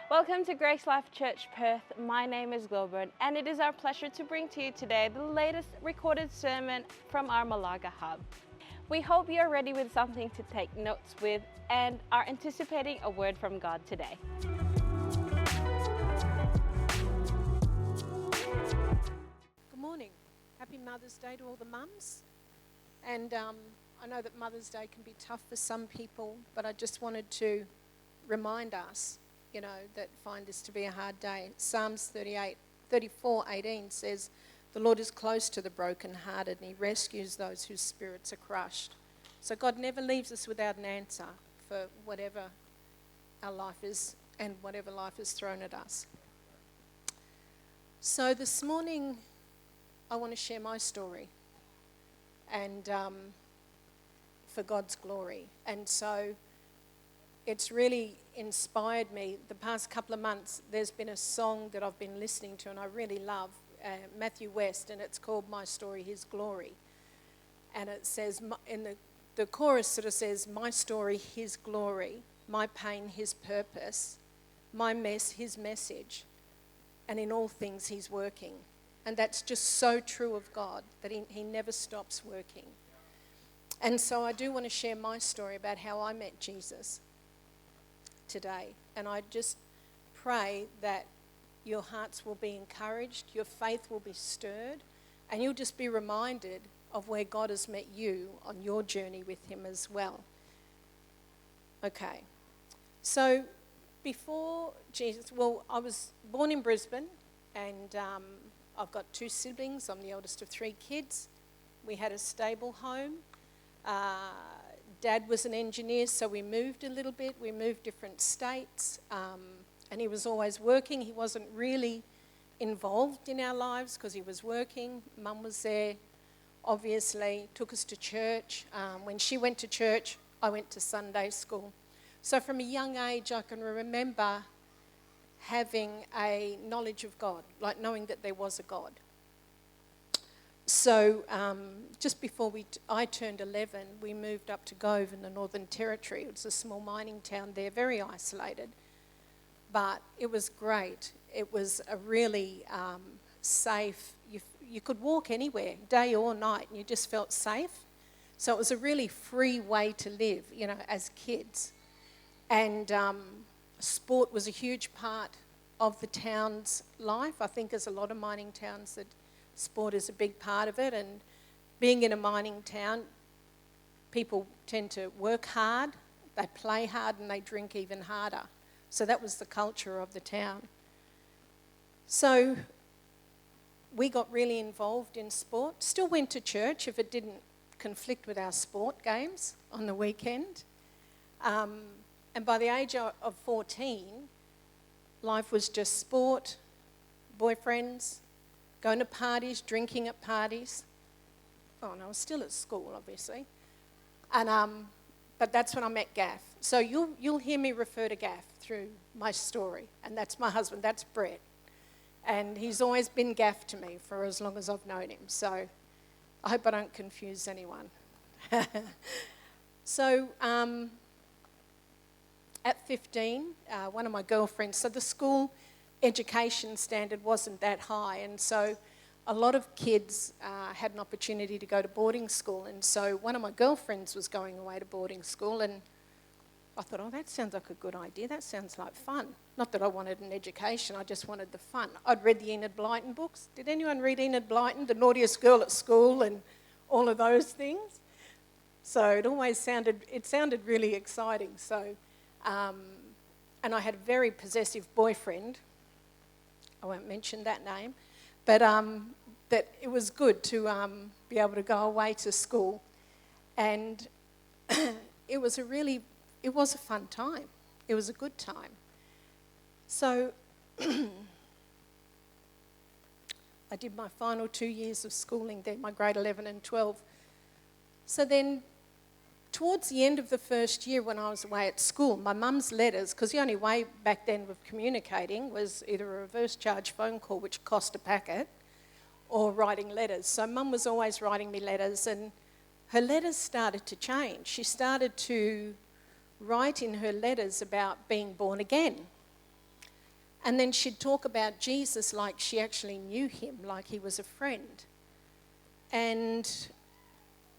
Welcome to GraceLife Church, Perth. My name is Gilbert, and it is our pleasure to bring to you today the latest recorded sermon from our Malaga hub. We hope you are ready with something to take notes with and are anticipating a word from God today. Good morning. Happy Mother's Day to all the mums. And I know that Mother's Day can be tough for some people, but I just wanted to remind us, that find this to be a hard day. Psalms 34:18 says, "The Lord is close to the brokenhearted and he rescues those whose spirits are crushed." So God never leaves us without an answer for whatever our life is and whatever life has thrown at us. So this morning, I want to share my story and for God's glory. And so it's really inspired me. The past couple of months, there's been a song that I've been listening to and I really love, Matthew West, and it's called My Story, His Glory. And it says, in the chorus sort of says, my story, His glory, my pain, His purpose, my mess, His message, and in all things He's working. And that's just so true of God, that He never stops working. And so I do want to share my story about how I met Jesus today. And I just pray that your hearts will be encouraged, your faith will be stirred, and you'll just be reminded of where God has met you on your journey with Him as well. Okay, so before Jesus, I was born in Brisbane, and I've got two siblings. I'm the eldest of three kids. We had a stable home. Dad was an engineer, so we moved a little bit. We moved different states, and he was always working. He wasn't really involved in our lives because he was working. Mum was there, obviously, took us to church. When she went to church, I went to Sunday school. So from a young age, I can remember having a knowledge of God, like knowing that there was a God. So just before I turned 11, we moved up to Gove in the Northern Territory. It was a small mining town there, very isolated, but it was great. It was a really safe, you could walk anywhere, day or night, and you just felt safe. So it was a really free way to live, as kids. And sport was a huge part of the town's life. I think there's a lot of mining towns that sport is a big part of it, and being in a mining town, people tend to work hard, they play hard, and they drink even harder. So that was the culture of the town. So we got really involved in sport, still went to church if it didn't conflict with our sport games on the weekend. And by the age of 14, life was just sport, boyfriends, going to parties, drinking at parties. Oh, and I was still at school, obviously. And but that's when I met Gaff. So you'll hear me refer to Gaff through my story, and that's my husband. That's Brett, and he's always been Gaff to me for as long as I've known him. So I hope I don't confuse anyone. So at 15, one of my girlfriends. So the school education standard wasn't that high, and so a lot of kids had an opportunity to go to boarding school, and so one of my girlfriends was going away to boarding school, and I thought, oh, that sounds like a good idea, that sounds like fun. Not that I wanted an education, I just wanted the fun. I'd read the Enid Blyton books. Did anyone read Enid Blyton, the naughtiest girl at school and all of those things? So it sounded really exciting. So, and I had a very possessive boyfriend. I won't mention that name, but that it was good to be able to go away to school, and it was a fun time. It was a good time. So I did my final 2 years of schooling there, my grade 11 and 12. So then towards the end of the first year when I was away at school, my mum's letters, because the only way back then of communicating was either a reverse charge phone call, which cost a packet, or writing letters. So Mum was always writing me letters, and her letters started to change. She started to write in her letters about being born again. And then she'd talk about Jesus like she actually knew him, like he was a friend. And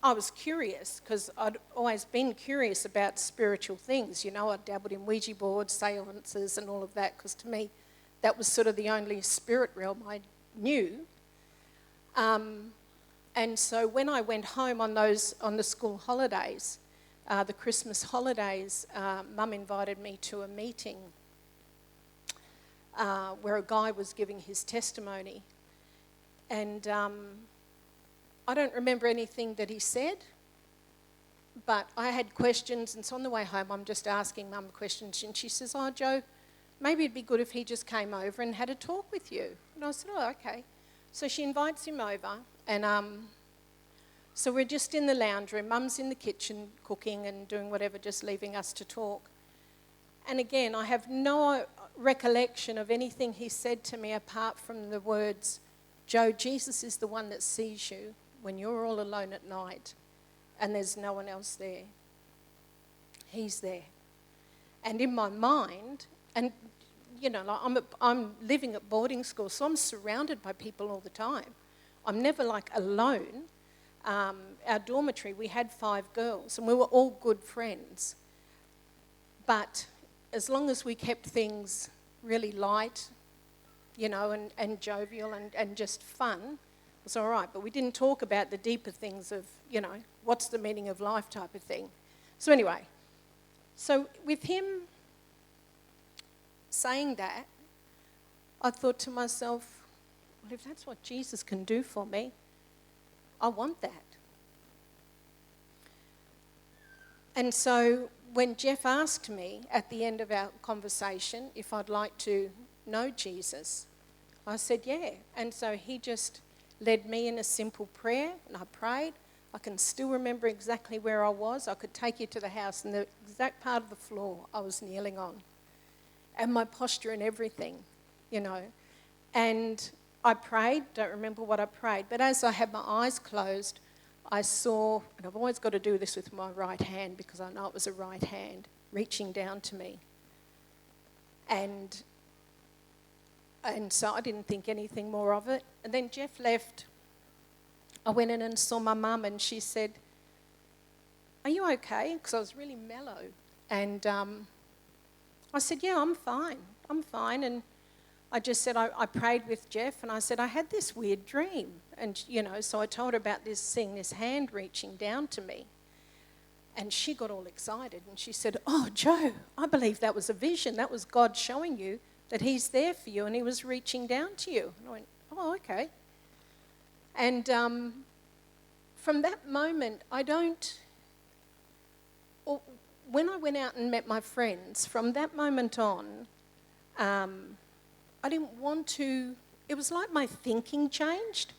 I was curious because I'd always been curious about spiritual things. You know, I dabbled in Ouija boards, seances and all of that because to me that was sort of the only spirit realm I knew. And so when I went home on the school holidays, the Christmas holidays, Mum invited me to a meeting where a guy was giving his testimony. And I don't remember anything that he said, but I had questions, and so on the way home I'm just asking Mum questions, and she says, "Oh, Joe, maybe it'd be good if he just came over and had a talk with you." And I said, "Oh, okay." So she invites him over, and so we're just in the lounge room. Mum's in the kitchen cooking and doing whatever, just leaving us to talk. And again, I have no recollection of anything he said to me apart from the words, "Joe, Jesus is the one that sees you when you're all alone at night and there's no one else there. He's there." And in my mind, and you know, like I'm living at boarding school, so I'm surrounded by people all the time. I'm never like alone. Our dormitory, we had 5 girls and we were all good friends. But as long as we kept things really light, you know, and jovial and just fun, it was all right. But we didn't talk about the deeper things of, you know, what's the meaning of life type of thing. So anyway, so with him saying that, I thought to myself, well, if that's what Jesus can do for me, I want that. And so when Jeff asked me at the end of our conversation if I'd like to know Jesus, I said yeah. And so he just led me in a simple prayer, and I prayed. I can still remember exactly where I was. I could take you to the house, and the exact part of the floor I was kneeling on, and my posture and everything, you know. And I prayed, don't remember what I prayed, but as I had my eyes closed, I saw, and I've always got to do this with my right hand because I know it was a right hand reaching down to me. And so I didn't think anything more of it. And then Jeff left. I went in and saw my mum, and she said, "Are you okay?" Because I was really mellow. And I said, "Yeah, I'm fine. I'm fine." And I just said, I prayed with Jeff, and I said, I had this weird dream. And, you know, so I told her about this, seeing this hand reaching down to me. And she got all excited, and she said, "Oh, Joe, I believe that was a vision. That was God showing you that he's there for you, and he was reaching down to you." And I went, "Oh, okay." And from that moment, when I went out and met my friends, from that moment on, I didn't want to, it was like my thinking changed.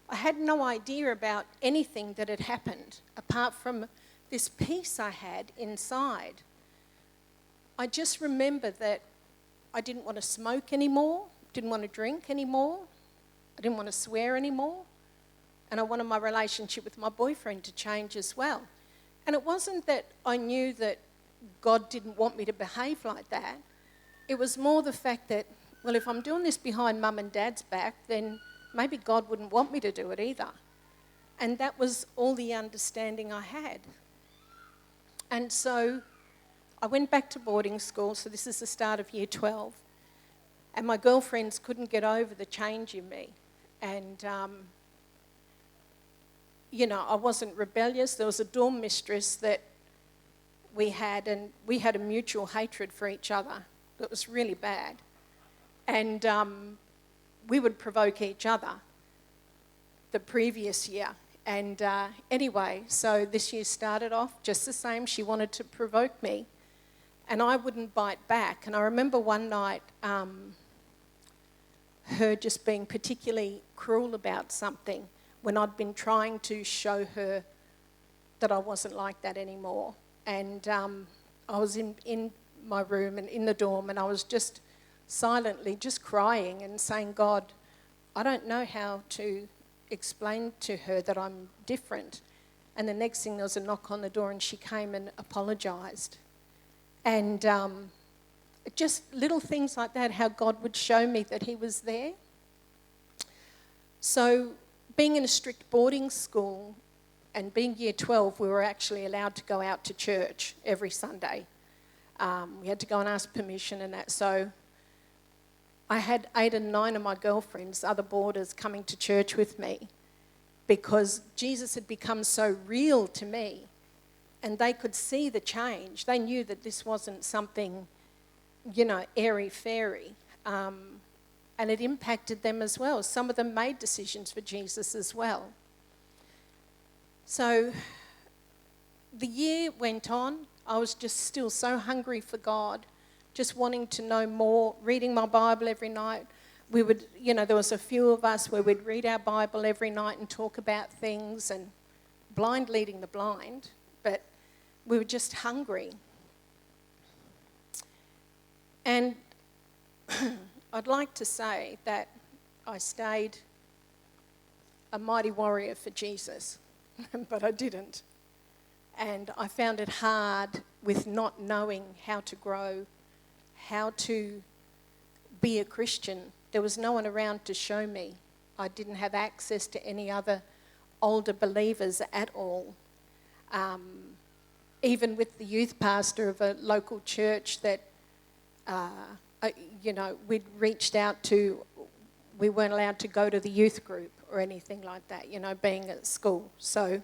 I had no idea about anything that had happened apart from this peace I had inside. I just remember that I didn't want to smoke anymore, didn't want to drink anymore, I didn't want to swear anymore, and I wanted my relationship with my boyfriend to change as well. And it wasn't that I knew that God didn't want me to behave like that. It was more the fact that, well, if I'm doing this behind Mum and Dad's back, then maybe God wouldn't want me to do it either. And that was all the understanding I had. And so I went back to boarding school, so this is the start of year 12, and my girlfriends couldn't get over the change in me. And, you know, I wasn't rebellious. There was a dorm mistress that we had, and we had a mutual hatred for each other that was really bad. And we would provoke each other the previous year. And anyway, so this year started off just the same. She wanted to provoke me, and I wouldn't bite back. And I remember one night her just being particularly cruel about something when I'd been trying to show her that I wasn't like that anymore. And I was in my room and in the dorm, and I was just silently just crying and saying, "God, I don't know how to explain to her that I'm different." And the next thing, there was a knock on the door, and she came and apologised. And just little things like that, how God would show me that he was there. So being in a strict boarding school and being year 12, we were actually allowed to go out to church every Sunday. We had to go and ask permission and that. So I had 8 and 9 of my girlfriends, other boarders, coming to church with me because Jesus had become so real to me and they could see the change. They knew that this wasn't something, airy-fairy. And it impacted them as well. Some of them made decisions for Jesus as well. So the year went on. I was just still so hungry for God, just wanting to know more, reading my Bible every night. We would, there was a few of us where we'd read our Bible every night and talk about things and blind leading the blind, but we were just hungry. And I'd like to say that I stayed a mighty warrior for Jesus, but I didn't. And I found it hard with not knowing how to grow, how to be a Christian. There was no one around to show me. I didn't have access to any other older believers at all. Even with the youth pastor of a local church that, we'd reached out to, we weren't allowed to go to the youth group or anything like that, being at school. So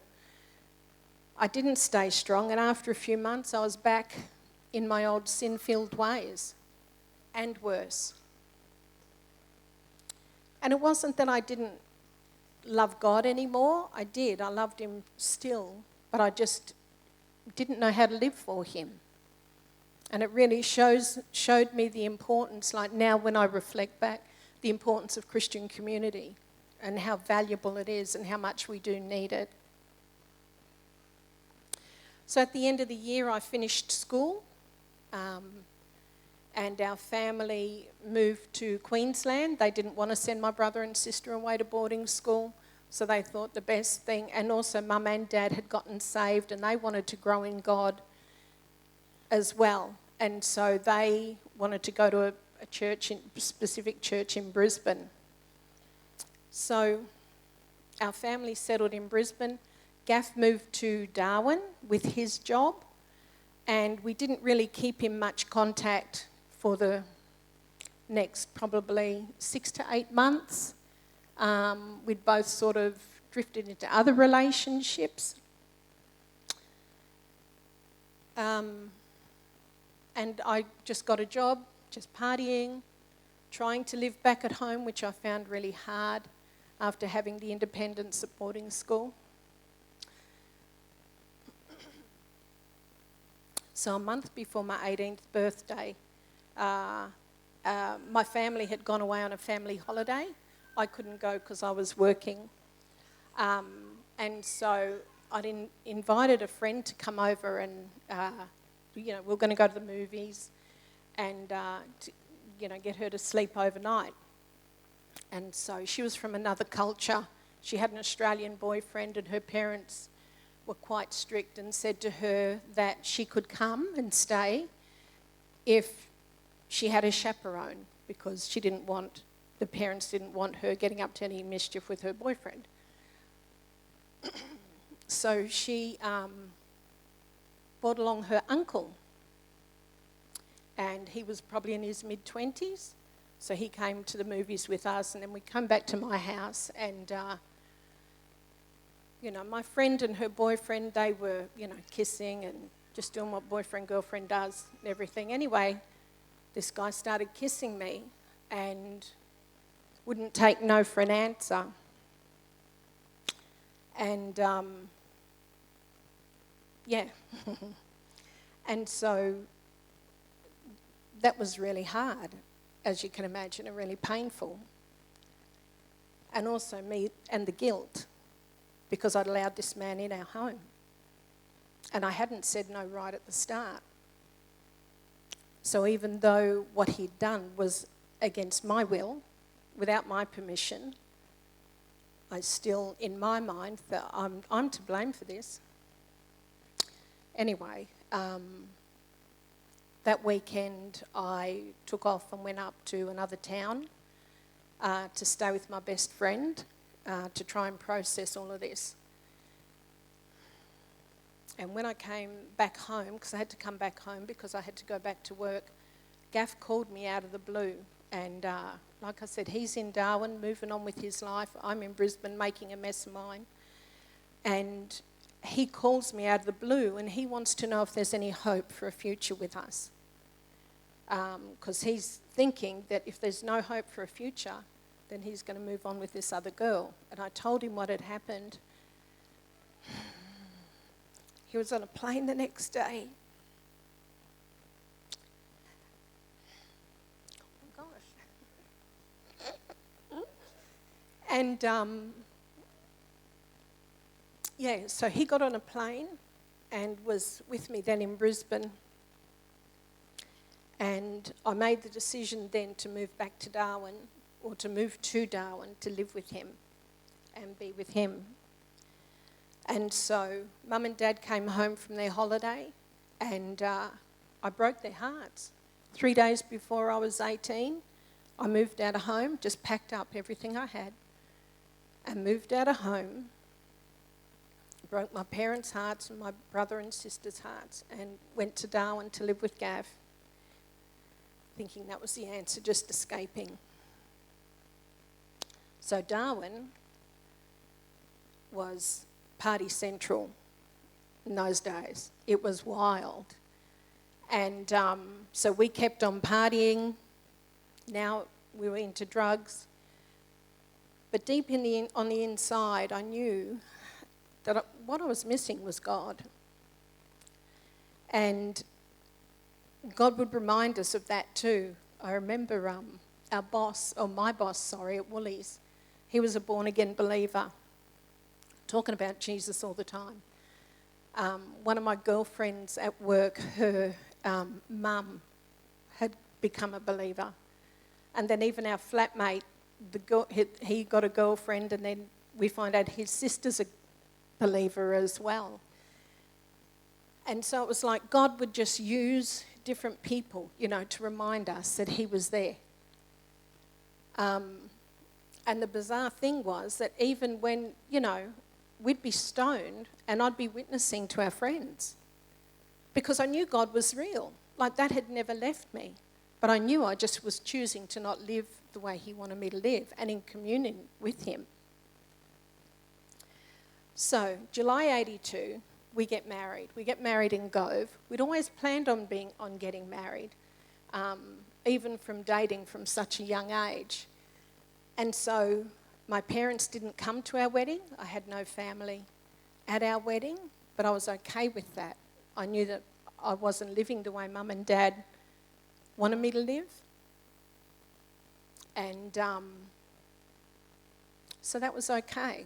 I didn't stay strong, and after a few months I was back in my old sin-filled ways, and worse. And it wasn't that I didn't love God anymore. I did. I loved him still, but I just didn't know how to live for him. And it really showed me the importance, like now when I reflect back, the importance of Christian community and how valuable it is and how much we do need it. So at the end of the year, I finished school, and our family moved to Queensland. They didn't want to send my brother and sister away to boarding school, so they thought the best thing, and also Mum and Dad had gotten saved and they wanted to grow in God as well. And so they wanted to go to a church, specific church in Brisbane. So our family settled in Brisbane. Gaff moved to Darwin with his job, and we didn't really keep in much contact for the next probably 6 to 8 months. We'd both sort of drifted into other relationships. And I just got a job, just partying, trying to live back at home, which I found really hard after having the independence at boarding school. So a month before my 18th birthday, my family had gone away on a family holiday. I couldn't go because I was working. And so I invited a friend to come over and, we were going to go to the movies and, get her to sleep overnight. And so she was from another culture. She had an Australian boyfriend, and her parents were quite strict and said to her that she could come and stay if she had a chaperone, because the parents didn't want her getting up to any mischief with her boyfriend. So she brought along her uncle, and he was probably in his mid-20s, so he came to the movies with us, and then we come back to my house, and my friend and her boyfriend, they were, kissing and just doing what boyfriend-girlfriend does and everything. Anyway, this guy started kissing me and wouldn't take no for an answer. And, and so that was really hard, as you can imagine, and really painful. And also me and the guilt, because I'd allowed this man in our home. And I hadn't said no right at the start. So even though what he'd done was against my will, without my permission, I still, in my mind, thought I'm to blame for this. Anyway, that weekend I took off and went up to another town to stay with my best friend to try and process all of this. And when I came back home, because I had to come back home because I had to go back to work, Gaff called me out of the blue. And like I said, he's in Darwin, moving on with his life. I'm in Brisbane, making a mess of mine. And he calls me out of the blue and he wants to know if there's any hope for a future with us. Because he's thinking that if there's no hope for a future, then he's going to move on with this other girl. And I told him what had happened. He was on a plane the next day. Oh gosh. And so he got on a plane and was with me then in Brisbane. And I made the decision then to move back to Darwin, or to move to Darwin to live with him and be with him. And so Mum and Dad came home from their holiday and I broke their hearts. 3 days before I was 18, I moved out of home, just packed up everything I had and moved out of home, broke my parents' hearts and my brother and sister's hearts, and went to Darwin to live with Gav, thinking that was the answer, just escaping. So Darwin was party central in those days. It was wild. And so we kept on partying. Now we were into drugs. But deep on the inside, I knew that what I was missing was God. And God would remind us of that too. I remember my boss at Woolies, he was a born-again believer, talking about Jesus all the time. One of my girlfriends at work, her mum had become a believer. And then even our flatmate, he got a girlfriend, and then we find out his sister's a believer as well. And so it was like God would just use different people, to remind us that he was there. And the bizarre thing was that even when, we'd be stoned and I'd be witnessing to our friends because I knew God was real. Like, that had never left me. But I knew I just was choosing to not live the way he wanted me to live and in communion with him. So, July 82, we get married. We get married in Gove. We'd always planned on getting married, even from dating from such a young age. And so my parents didn't come to our wedding. I had no family at our wedding, but I was okay with that. I knew that I wasn't living the way Mum and Dad wanted me to live. And so that was okay.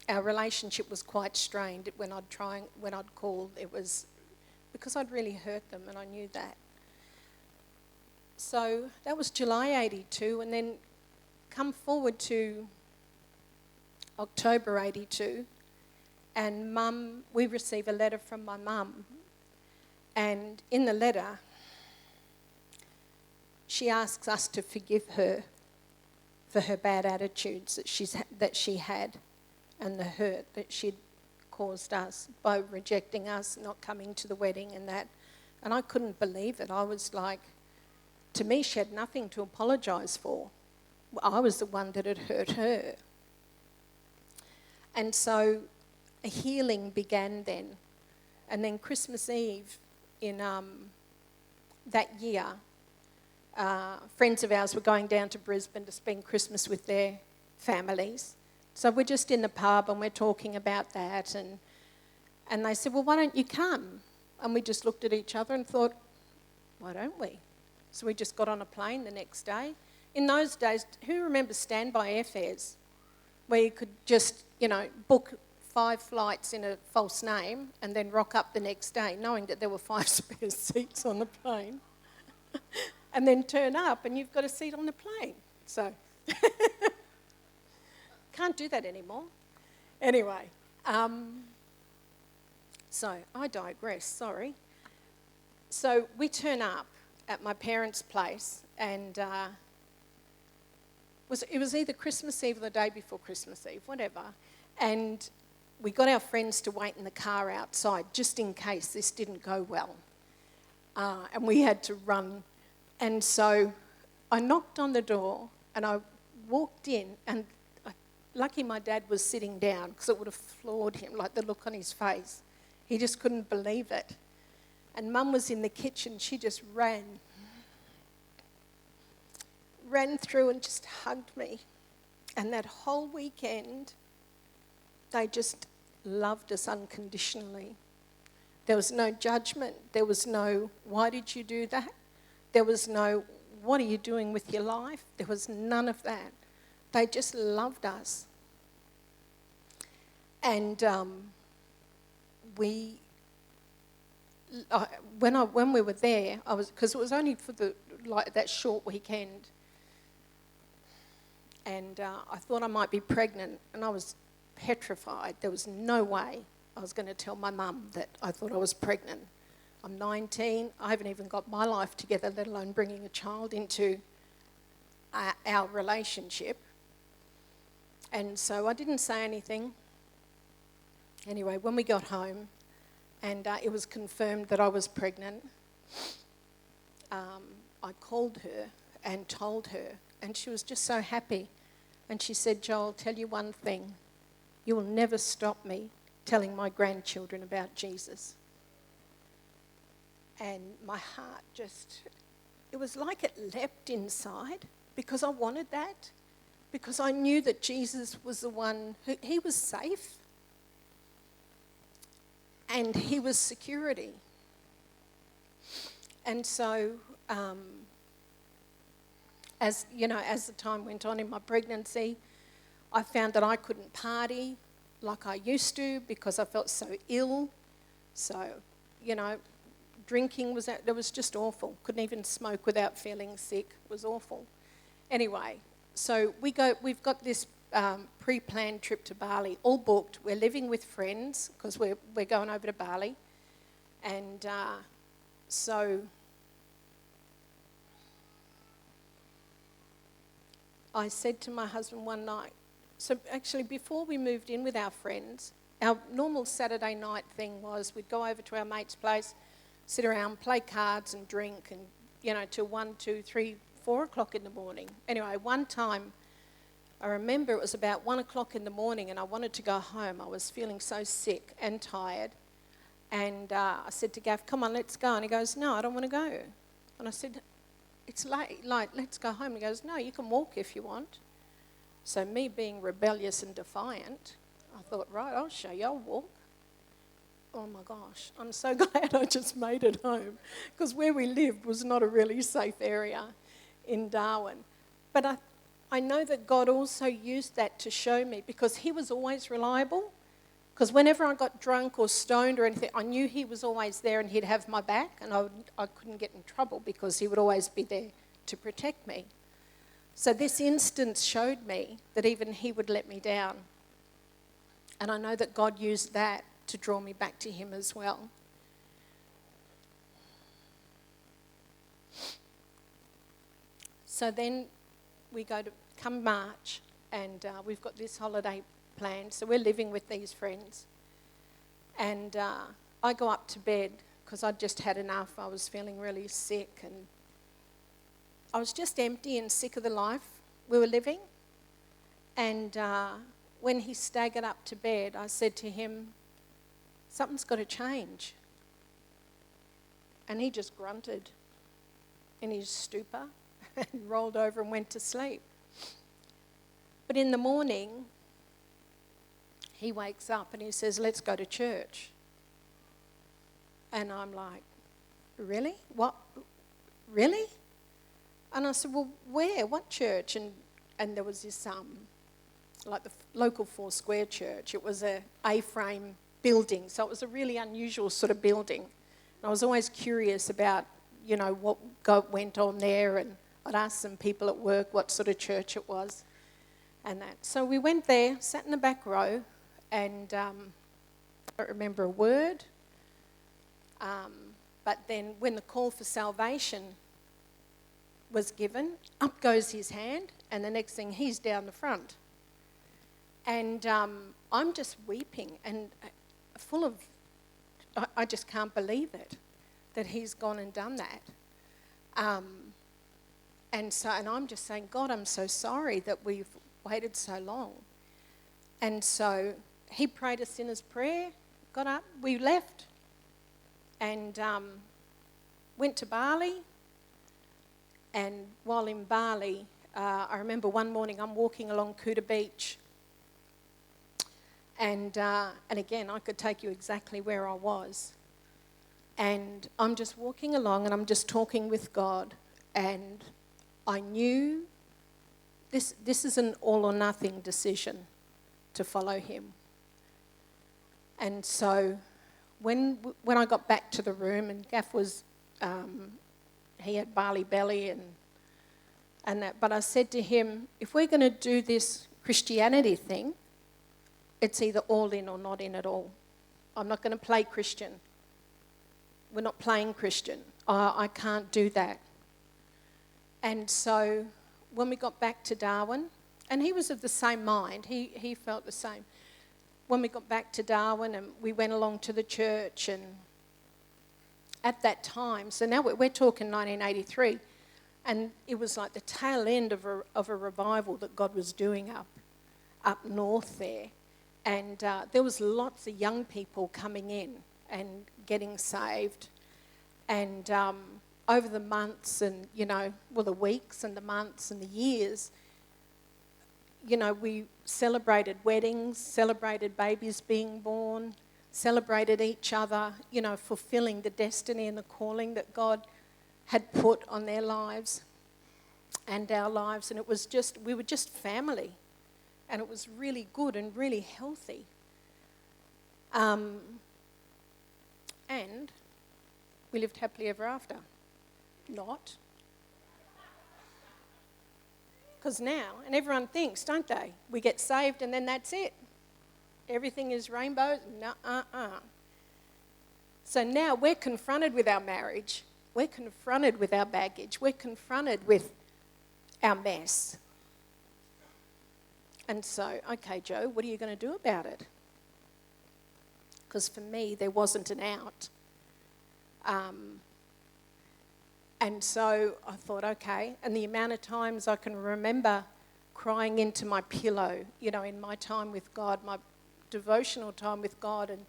Our relationship was quite strained when I'd call. It was because I'd really hurt them, and I knew that. So that was July 82, and then come forward to October 82, and we receive a letter from my mum, and in the letter, she asks us to forgive her for her bad attitudes that she had, and the hurt that she'd caused us by rejecting us, not coming to the wedding and that. And I couldn't believe it. I was like, to me, she had nothing to apologise for. I was the one that had hurt her. And so a healing began then. And then Christmas Eve in that year, friends of ours were going down to Brisbane to spend Christmas with their families. So we're just in the pub and we're talking about that, and they said, well, why don't you come? And we just looked at each other and thought, why don't we? So we just got on a plane the next day. In those days, who remembers standby airfares, where you could just, book 5 flights in a false name and then rock up the next day, knowing that there were 5 spare seats on the plane, and then turn up and you've got a seat on the plane. So can't do that anymore. Anyway, so I digress, sorry. So we turn up at my parents' place, and it was either Christmas Eve or the day before Christmas Eve, whatever. And we got our friends to wait in the car outside just in case this didn't go well. And we had to run. And so I knocked on the door and I walked in, and lucky my dad was sitting down because it would have floored him, like the look on his face. He just couldn't believe it. And Mum was in the kitchen. She just ran through and just hugged me. And that whole weekend, they just loved us unconditionally. There was no judgment. There was no, why did you do that? There was no, what are you doing with your life? There was none of that. They just loved us. And when we were there, because it was only for that short weekend, and I thought I might be pregnant, and I was petrified. There was no way I was going to tell my mum that I thought I was pregnant. I'm 19. I haven't even got my life together, let alone bringing a child into our relationship. And so I didn't say anything. Anyway, when we got home and it was confirmed that I was pregnant, I called her and told her, and she was just so happy. And she said, "Joel, I'll tell you one thing. You will never stop me telling my grandchildren about Jesus." And my heart it was like it leapt inside, because I wanted that, because I knew that Jesus was the one he was safe and he was security. And so as the time went on in my pregnancy, I found that I couldn't party like I used to because I felt so ill. So, drinking it was just awful. Couldn't even smoke without feeling sick. It was awful. Anyway, so we've got this pre-planned trip to Bali, all booked. We're living with friends because we're going over to Bali. And so I said to my husband one night, so actually before we moved in with our friends, our normal Saturday night thing was we'd go over to our mate's place, sit around, play cards and drink, and till 1, 2, 3, 4 o'clock in the morning. Anyway, one time I remember it was about 1 o'clock in the morning and I wanted to go home. I was feeling so sick and tired. And I said to Gav, "Come on, let's go." And he goes, "No, I don't want to go." And I said, "It's late, let's go home." And he goes, "No, you can walk if you want." So me being rebellious and defiant, I thought, right, I'll show you, I'll walk. Oh my gosh, I'm so glad I just made it home, because where we lived was not a really safe area in Darwin. But I know that God also used that to show me, because he was always reliable. Because whenever I got drunk or stoned or anything, I knew he was always there and he'd have my back, and I couldn't get in trouble because he would always be there to protect me. So this instance showed me that even he would let me down. And I know that God used that to draw me back to him as well. So then we go to come March, and we've got this holiday planned. So we're living with these friends. And I go up to bed because I'd just had enough. I was feeling really sick, and I was just empty and sick of the life we were living. And when he staggered up to bed, I said to him, "Something's got to change." And he just grunted in his stupor and rolled over and went to sleep. But in the morning, he wakes up and he says, "Let's go to church." And I'm like, "Really? What? Really?" And I said, "Well, where? What church?" And there was this, like the local Four-Square church. It was a A-frame building, so it was a really unusual sort of building. And I was always curious about, what went on there, and I'd ask some people at work what sort of church it was and that. So we went there, sat in the back row, and I don't remember a word. But then when the call for salvation was given, up goes his hand, and the next thing he's down the front. And I'm just weeping and full of, I just can't believe it, that he's gone and done that. And I'm just saying, God, I'm so sorry that we've waited so long. And so he prayed a sinner's prayer, got up, we left, and went to Bali. And while in Bali, I remember one morning I'm walking along Kuta Beach, and again, I could take you exactly where I was. And I'm just walking along and I'm just talking with God, and I knew this is an all or nothing decision to follow him. And so when I got back to the room, and Gaff was, he had barley belly and that, but I said to him, if we're going to do this Christianity thing, it's either all in or not in at all. I'm not going to play Christian. We're not playing Christian. I can't do that. And so when we got back to Darwin, and he was of the same mind, he felt the same. When we got back to Darwin and we went along to the church, and at that time, so now we're talking 1983, and it was like the tail end of a revival that God was doing up north there. And there was lots of young people coming in and getting saved. And over the months and, the weeks and the months and the years, we celebrated weddings, celebrated babies being born, celebrated each other, fulfilling the destiny and the calling that God had put on their lives and our lives. And we were just family. And it was really good and really healthy. And we lived happily ever after. Not. Because now, and everyone thinks, don't they? We get saved and then that's it. Everything is rainbows. Nuh-uh-uh. So now we're confronted with our marriage. We're confronted with our baggage. We're confronted with our mess. And so, okay, Joe, what are you going to do about it? Because for me, there wasn't an out. And so I thought, okay. And the amount of times I can remember crying into my pillow, in my time with God, my devotional time with God and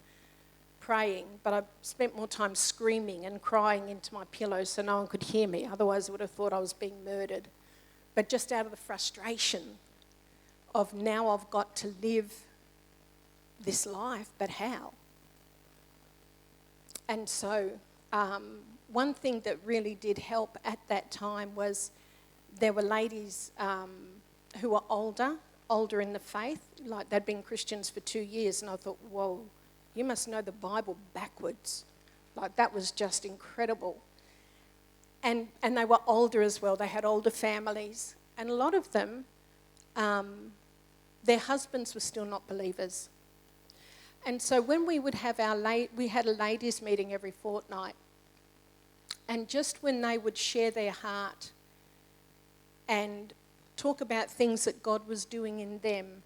praying. But I spent more time screaming and crying into my pillow so no one could hear me. Otherwise, I would have thought I was being murdered. But just out of the frustration of now I've got to live this life, but how? And so one thing that really did help at that time was there were ladies who were older in the faith, like they'd been Christians for 2 years, and I thought, whoa, you must know the Bible backwards. Like that was just incredible. And they were older as well. They had older families. And a lot of them, their husbands were still not believers. And so when we would have we had a ladies' meeting every fortnight. And just when they would share their heart and talk about things that God was doing in them.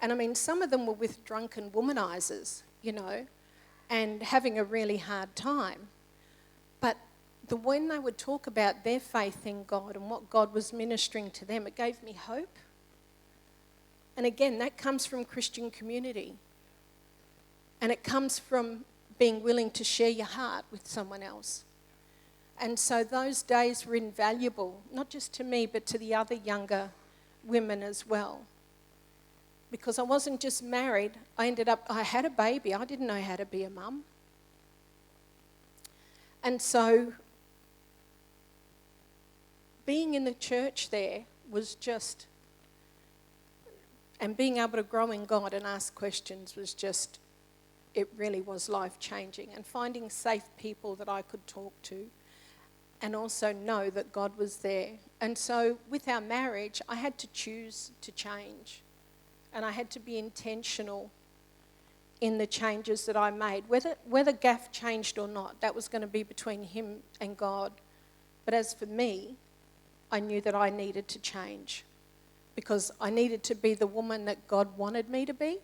And I mean, some of them were with drunken womanizers, and having a really hard time. But when they would talk about their faith in God and what God was ministering to them, it gave me hope. And again, that comes from Christian community. And it comes from being willing to share your heart with someone else. And so those days were invaluable, not just to me, but to the other younger women as well. Because I wasn't just married, I had a baby. I didn't know how to be a mum. And so being in the church there was just, and being able to grow in God and ask questions was just, it really was life-changing. And finding safe people that I could talk to and also know that God was there. And so with our marriage, I had to choose to change. And I had to be intentional in the changes that I made. Whether Gaff changed or not, that was going to be between him and God. But as for me, I knew that I needed to change because I needed to be the woman that God wanted me to be,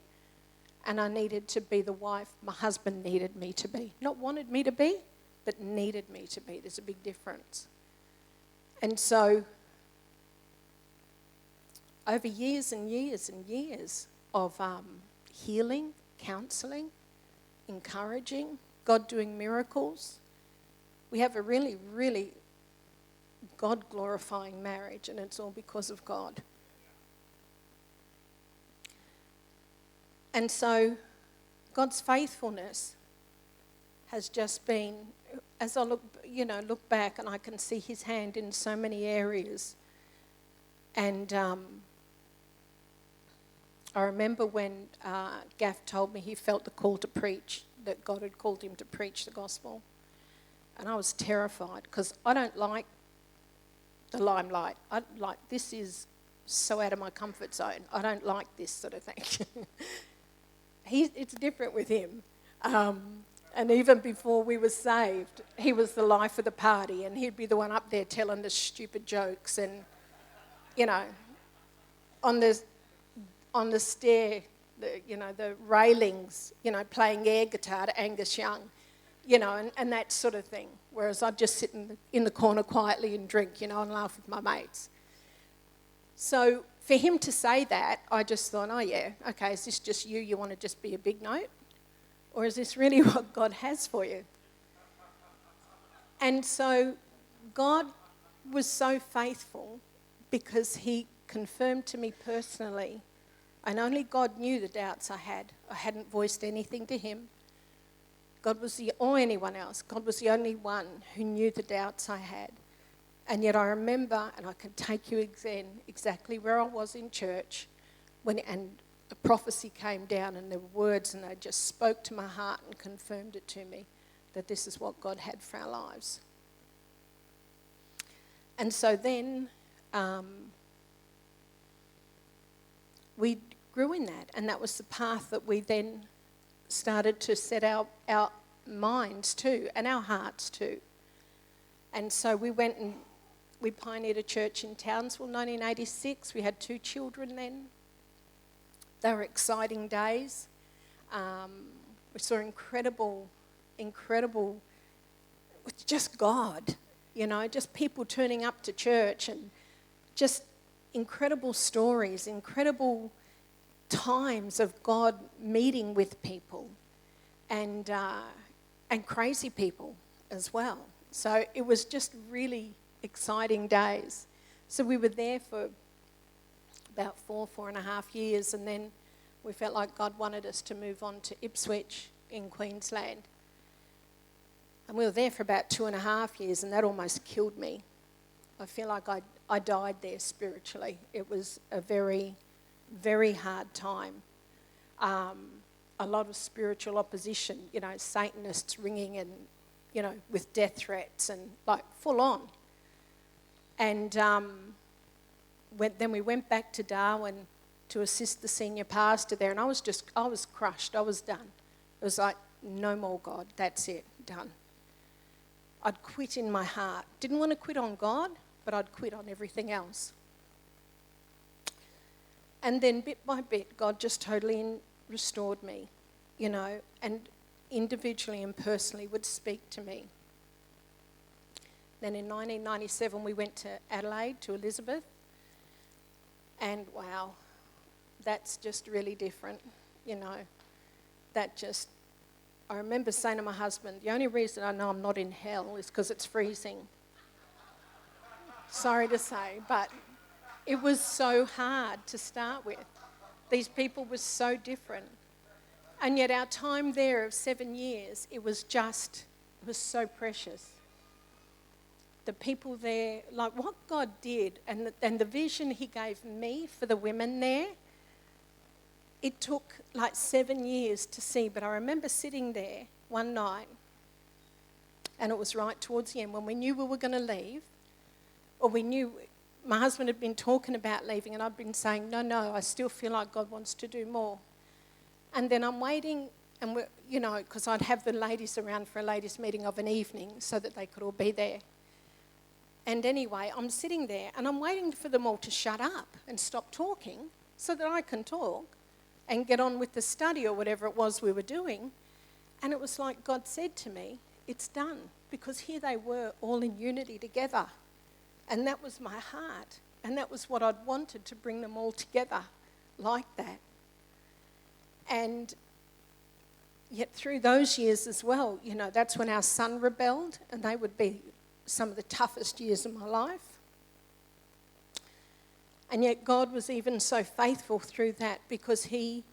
and I needed to be the wife my husband needed me to be. Not wanted me to be, but needed me to be. There's a big difference. And so over years and years and years of healing, counselling, encouraging, God doing miracles, we have a really, really God-glorifying marriage, and it's all because of God. And so God's faithfulness has just been, as I look back, and I can see his hand in so many areas. And I remember when Gaff told me he felt the call to preach, that God had called him to preach the gospel. And I was terrified because I don't like the limelight. This is so out of my comfort zone. I don't like this sort of thing. It's different with him. And even before we were saved, he was the life of the party, and he'd be the one up there telling the stupid jokes and, on the stair, the railings, playing air guitar to Angus Young, and that sort of thing. Whereas I'd just sit in the corner quietly and drink, and laugh with my mates. So for him to say that, I just thought, oh yeah, okay, is this just you? You want to just be a big note? Or is this really what God has for you? And so God was so faithful because he confirmed to me personally, and only God knew the doubts I had. I hadn't voiced anything to him. Or anyone else. God was the only one who knew the doubts I had. And yet I remember, and I can take you again, exactly where I was in church, and a prophecy came down and there were words, and they just spoke to my heart and confirmed it to me that this is what God had for our lives. And so then we grew in that, and that was the path that we then started to set our minds to, and our hearts to. And so we went and we pioneered a church in Townsville, 1986. We had 2 children then. They were exciting days. We saw incredible, just God, just people turning up to church, and just incredible stories, incredible times of God meeting with people, and crazy people as well. So it was just really exciting days. So we were there for about 4.5 years, and then we felt like God wanted us to move on to Ipswich in Queensland. And we were there for about 2.5 years, and that almost killed me. I feel like I died there spiritually. It was a very, very hard time. A lot of spiritual opposition, Satanists ringing and, with death threats and full on. And then we went back to Darwin to assist the senior pastor there, and I was crushed. I was done. It was like, no more God, that's it, done. I'd quit in my heart. Didn't want to quit on God, but I'd quit on everything else. And then bit by bit, God just totally restored me, and individually and personally would speak to me. Then in 1997, we went to Adelaide, to Elizabeth. And wow, that's just really different, I remember saying to my husband, the only reason I know I'm not in hell is because it's freezing. Sorry to say, but it was so hard to start with. These people were so different. And yet our time there of 7 years, it was so precious. The people there, what God did, and the vision he gave me for the women there, it took 7 years to see. But I remember sitting there one night, and it was right towards the end when we knew we were going to leave, or we knew my husband had been talking about leaving, and I'd been saying, no, I still feel like God wants to do more. And then I'm waiting, And, because I'd have the ladies around for a ladies' meeting of an evening so that they could all be there. And anyway, I'm sitting there and I'm waiting for them all to shut up and stop talking so that I can talk and get on with the study or whatever it was we were doing. And it was like God said to me, it's done, because here they were all in unity together. And that was my heart. And that was what I'd wanted, to bring them all together like that. And yet through those years as well, that's when our son rebelled, and they would be some of the toughest years of my life. And yet God was even so faithful through that, because he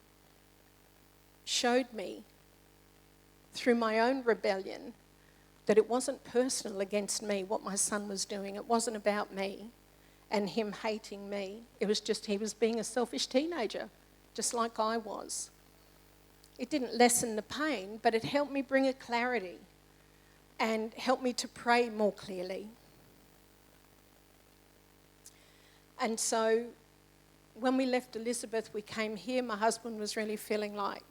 showed me through my own rebellion that it wasn't personal against me what my son was doing. It wasn't about me and him hating me. It was just he was being a selfish teenager, just like I was. It didn't lessen the pain, but it helped me bring a clarity and helped me to pray more clearly. And so when we left Elizabeth, we came here. My husband was really feeling like,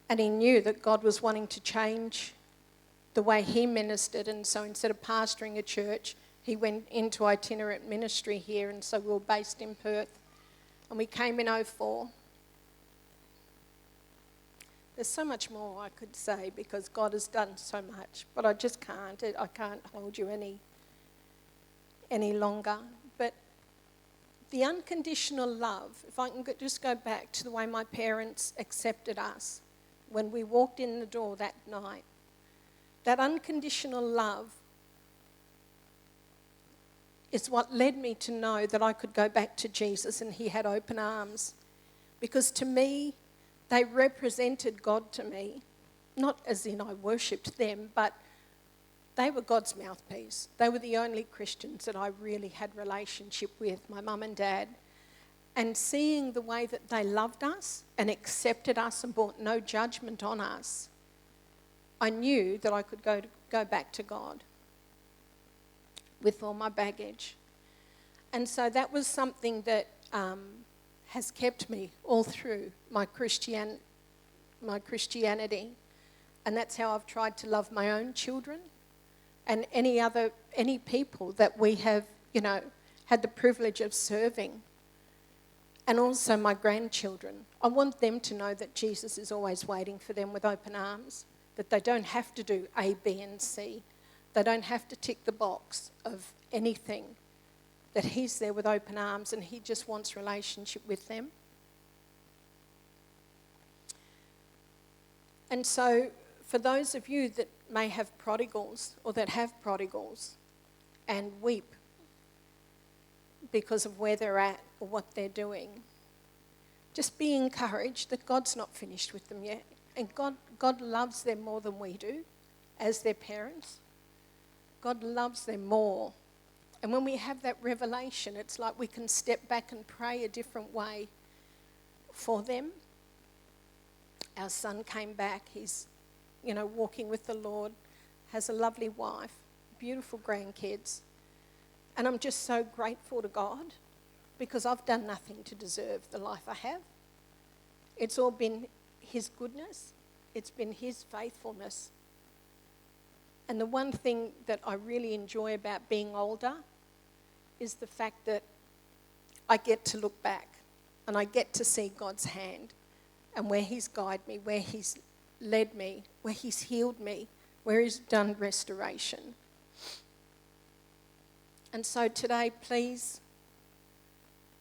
and he knew that God was wanting to change the way he ministered. And so instead of pastoring a church, he went into itinerant ministry here. And so we were based in Perth. And we came in 2004. There's so much more I could say, because God has done so much, but I just can't. I can't hold you any longer. But the unconditional love, if I can just go back to the way my parents accepted us when we walked in the door that night, that unconditional love is what led me to know that I could go back to Jesus and he had open arms. Because to me, they represented God to me, not as in I worshipped them, but they were God's mouthpiece. They were the only Christians that I really had relationship with, my mum and dad. And seeing the way that they loved us and accepted us and brought no judgment on us, I knew that I could go back to God with all my baggage. And so that was something that has kept me all through my Christianity. And that's how I've tried to love my own children and any people that we have, had the privilege of serving. And also my grandchildren. I want them to know that Jesus is always waiting for them with open arms, that they don't have to do A, B, and C. They don't have to tick the box of anything, that he's there with open arms and he just wants relationship with them. And so for those of you that may have prodigals or that have prodigals and weep because of where they're at or what they're doing, just be encouraged that God's not finished with them yet. And God loves them more than we do as their parents. God loves them more. And when we have that revelation, it's like we can step back and pray a different way for them. Our son came back. He's, walking with the Lord, has a lovely wife, beautiful grandkids. And I'm just so grateful to God, because I've done nothing to deserve the life I have. It's all been his goodness. It's been his faithfulness. And the one thing that I really enjoy about being older is the fact that I get to look back and I get to see God's hand and where he's guided me, where he's led me, where he's healed me, where he's done restoration. And so today, please,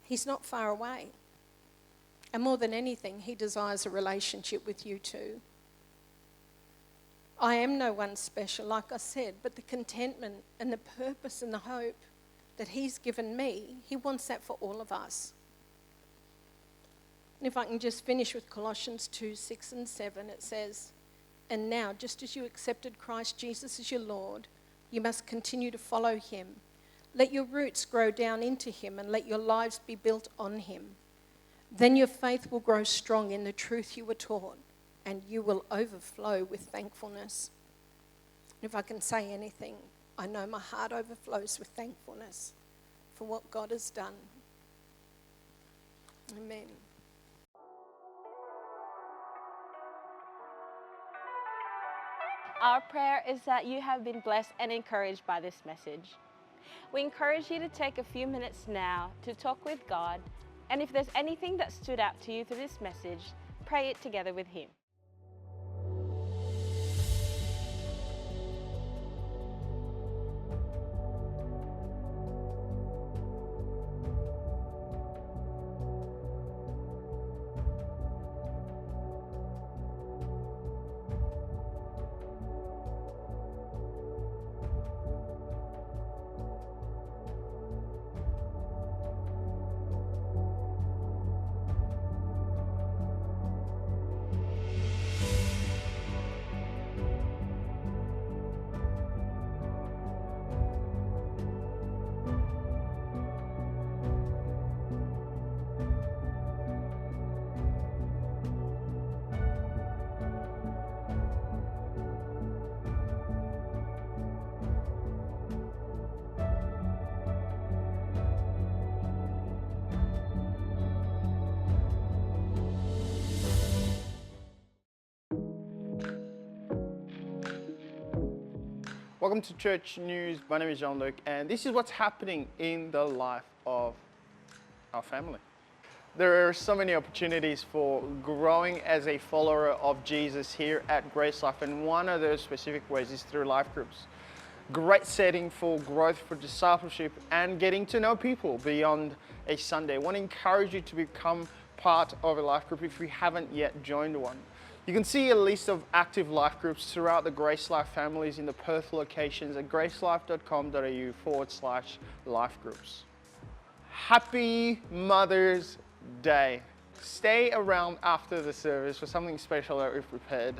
he's not far away. And more than anything, he desires a relationship with you too. I am no one special, like I said, but the contentment and the purpose and the hope that he's given me, he wants that for all of us. And if I can just finish with Colossians 2:6 and 7, it says, "And now, just as you accepted Christ Jesus as your Lord, you must continue to follow him. Let your roots grow down into him and let your lives be built on him. Then your faith will grow strong in the truth you were taught, and you will overflow with thankfulness." If I can say anything, I know my heart overflows with thankfulness for what God has done. Amen. Our prayer is that you have been blessed and encouraged by this message. We encourage you to take a few minutes now to talk with God, and if there's anything that stood out to you through this message, pray it together with Him. Welcome to Church News. My name is Jean-Luc, and this is what's happening in the life of our family. There are so many opportunities for growing as a follower of Jesus here at GraceLife, and one of those specific ways is through life groups. Great setting for growth, for discipleship, and getting to know people beyond a Sunday. I want to encourage you to become part of a life group if you haven't yet joined one. You can see a list of active life groups throughout the GraceLife families in the Perth locations at gracelife.com.au/life groups. Happy Mother's Day. Stay around after the service for something special that we've prepared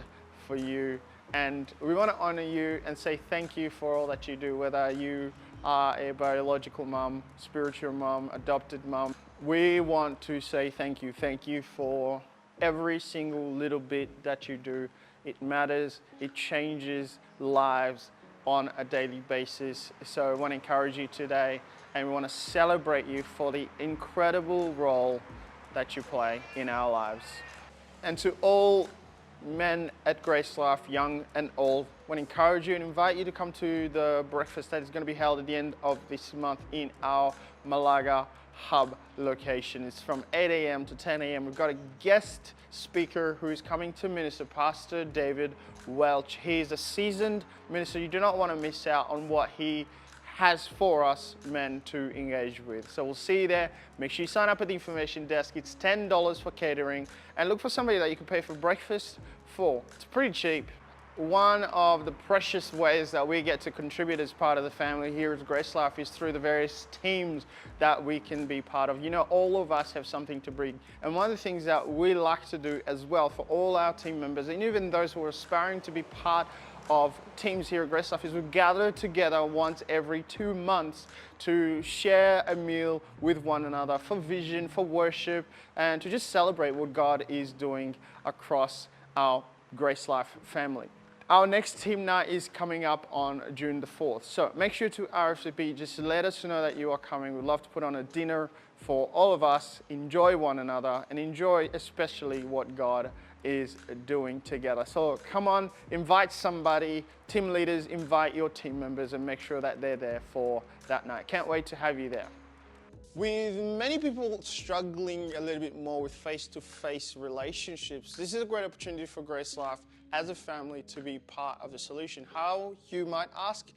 for you. And we want to honor you and say thank you for all that you do, whether you are a biological mom, spiritual mom, adopted mom. We want to say thank you. Thank you for every single little bit that you do. It matters, it changes lives on a daily basis. So I want to encourage you today, and we want to celebrate you for the incredible role that you play in our lives. And to all men at GraceLife, young and old, I want to encourage you and invite you to come to the breakfast that is going to be held at the end of this month in our Malaga hub location. It's from 8 a.m. to 10 a.m. We've got a guest speaker who is coming to minister, Pastor David Welch. He is a seasoned minister. You do not want to miss out on what he has for us men to engage with. So we'll see you there. Make sure you sign up at the information desk. It's $10 for catering, and look for somebody that you can pay for breakfast for. It's pretty cheap. One of the precious ways that we get to contribute as part of the family here at GraceLife is through the various teams that we can be part of. You know, all of us have something to bring. And one of the things that we like to do as well for all our team members, and even those who are aspiring to be part of teams here at GraceLife, is we gather together once every 2 months to share a meal with one another for vision, for worship, and to just celebrate what God is doing across our GraceLife family. Our next team night is coming up on June the 4th. So make sure to RSVP. Just let us know that you are coming. We'd love to put on a dinner for all of us, enjoy one another, and enjoy especially what God is doing together. So come on, invite somebody, team leaders, invite your team members, and make sure that they're there for that night. Can't wait to have you there. With many people struggling a little bit more with face-to-face relationships, this is a great opportunity for GraceLife as a family to be part of the solution. How, you might ask?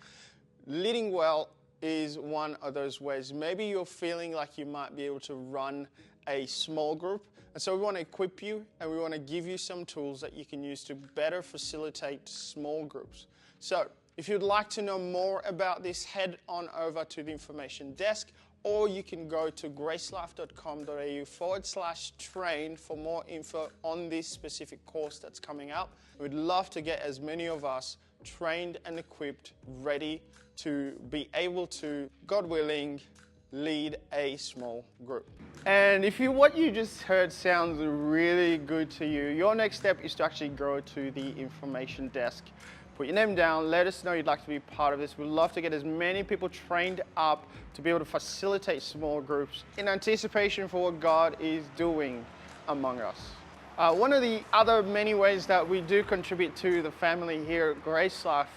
Leading well is one of those ways. Maybe you're feeling like you might be able to run a small group, and so we want to equip you and we want to give you some tools that you can use to better facilitate small groups. So if you'd like to know more about this, head on over to the information desk, or you can go to gracelife.com.au/train for more info on this specific course that's coming up. We'd love to get as many of us trained and equipped, ready to be able to, God willing, lead a small group. And if what you just heard sounds really good to you, your next step is to actually go to the information desk. Put your name down, let us know you'd like to be part of this. We'd love to get as many people trained up to be able to facilitate small groups in anticipation for what God is doing among us. One of the other many ways that we do contribute to the family here at GraceLife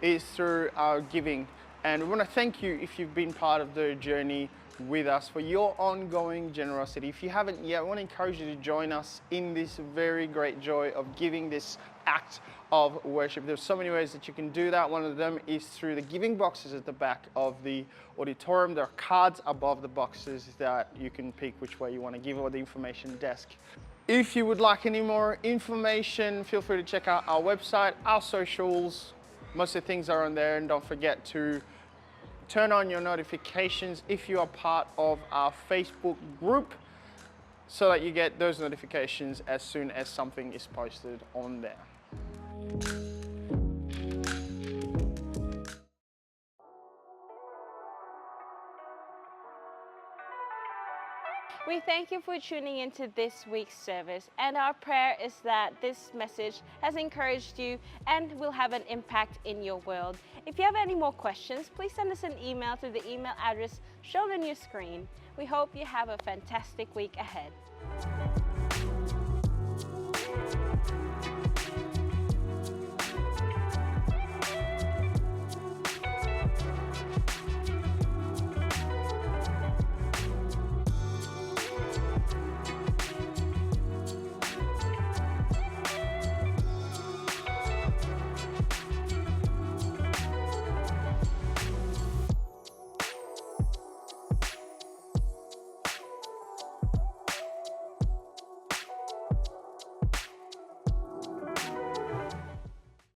is through our giving. And we want to thank you if you've been part of the journey with us for your ongoing generosity. If you haven't yet, I want to encourage you to join us in this very great joy of giving, this act of worship. There's so many ways that you can do that. One of them is through the giving boxes at the back of the auditorium. There are cards above the boxes that you can pick which way you want to give, or the information desk. If you would like any more information, feel free to check out our website, our socials. Most of the things are on there, and don't forget to turn on your notifications if you are part of our Facebook group, so that you get those notifications as soon as something is posted on there. We thank you for tuning into this week's service, and our prayer is that this message has encouraged you and will have an impact in your world. If you have any more questions, please send us an email to the email address shown on your screen. We hope you have a fantastic week ahead.